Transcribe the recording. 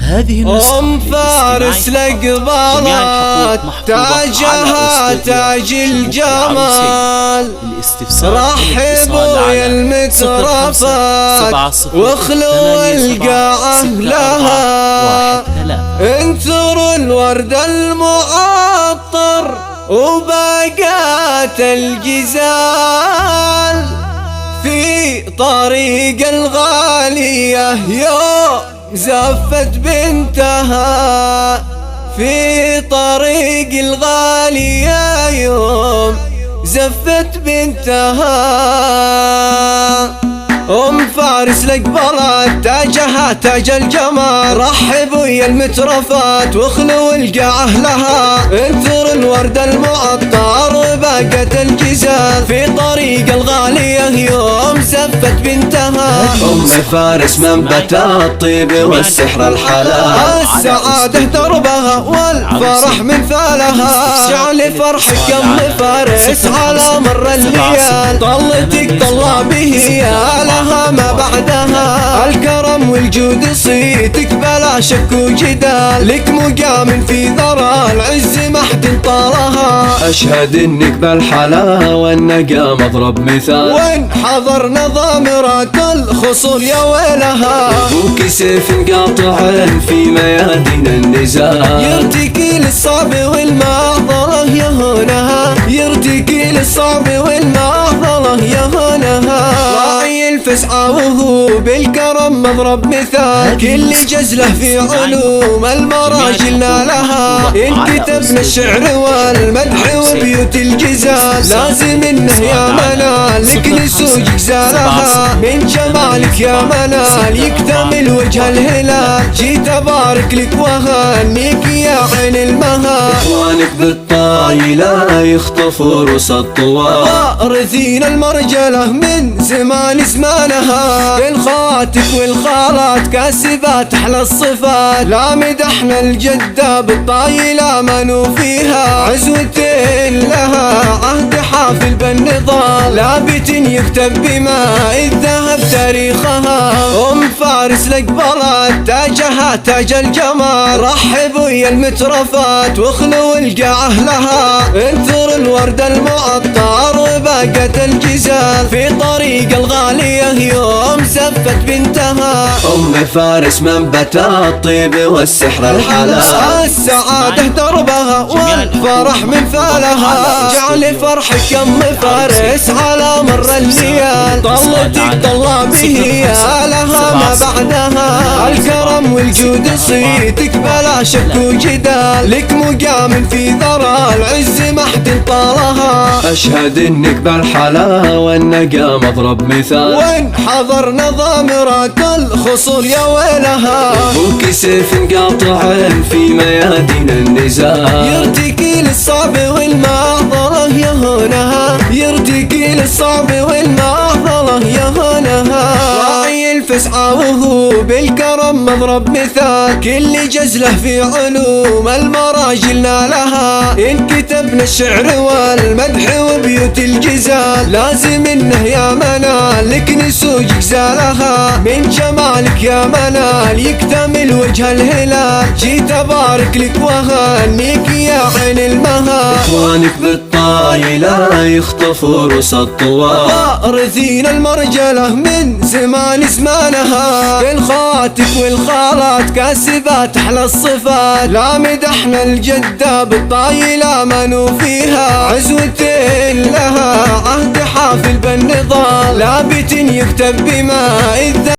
هذه أم فارس لقبالات تاجها تاج الجمال. رحبوا يا المترفات واخلوا القاعة لها. انثروا الورد المعطر وباقات الجزال في طريق الغالية يوم زفت بنتها. في طريق الغالية يوم زفت بنتها. أم فارس لقبالات تاجها تاج الجمال. رحبوا يا المترفات واخلوا القاعة لها. انثروا الورد المعطر وباقت الجزال في طريق الغالية يوم زفت بنتها. أم فارس منبت الطيب والسحر الحلال. السعادة دربها والفرح من فالها. جعل فرحك يا أم فارس على مر الليال. طلتك طلع به يا لها ما بعدها. الكرم والجود صيتك بلا شك وجدال. لك مقام في ذرى العز ما حد طالها. أشهد إنك بالحلا والنقا مضرب مثال. وين حضرنا ضامرات الخصول يا ويلها. أبوك سيف قاطع في ميادين النزال. يرتكي للصعب والمعضلة يا هونها. يرتكي للصعب والمعضلة يا هونها. راعي الفسعة وهو بالكرم مضرب مثال. كل جزله في علوم المراجل نالها. إن كتبنا الشعر والمدح وبيوت الجزال لازم إنه يا منال لك لسوق زالها. من جمالك يا منال يكتمل وجه الهلال. جيت أبارك لك وهنيك يا عين المهال. إخوانك بالطايلة يخطفوا رؤوس الطوال. وارثين المرجلة من زمان زمانها. الخواتك والخالات كاسبات أحلى الصفات. لا مدحنا الجدة بالطايلة منو فيها. عزوتين لها عهد حافل بالنضال. لابت يكتب بماء الذهب تاريخها. أم فارس لقبالات تاجها تاج الجمال. رحبوا يا المترفات واخلوا القاعة لها. انثروا الورد المعطر وباقت الجزال في طريق الغالية يوم زفت بنتها. أم فارس منبت الطيب والسحر الحلال. السعادة دربها والفرح من فالها. جعل فرحك يا أم فارس على مر الليال. طلتك طلع به يا لها ما بعدها. الكرم والجود صيتك بلا شك وجدال. لك مقام في ذرى العز ما حد طالها. أشهد إنك بالحلا والنقا مضرب مثال. وين حضرنا ضامرات الخصول يا ويلها. أبوك سيف قاطع في ميادين النزال. يرتكي للصعب والمعضلة يا هونها. يرتكي للصعب والمعضلة يا هونها. راعي الفسعة وهو بالكرم مضرب مثال. كل جزله في علوم المراجل نالها. إن كتبنا الشعر والمدح وبيوت الجزال لازم إنه يا منال لك نسوق زالها. من جمالك يا منال يكتمل وجه الهلال. جيت أبارك لك وهنيك يا عين المهال. إخوانك بالطايلة يخطفوا رؤوس الطوال. وارثين المرجلة من زمان زمانها. الخواتك والخالات كاسبات أحلى الصفات. لا مدحنا الجدة بالطايلة منو فيها. عزوتين لها عهد حافل بالنضال. لابت يكتب بماء الذهب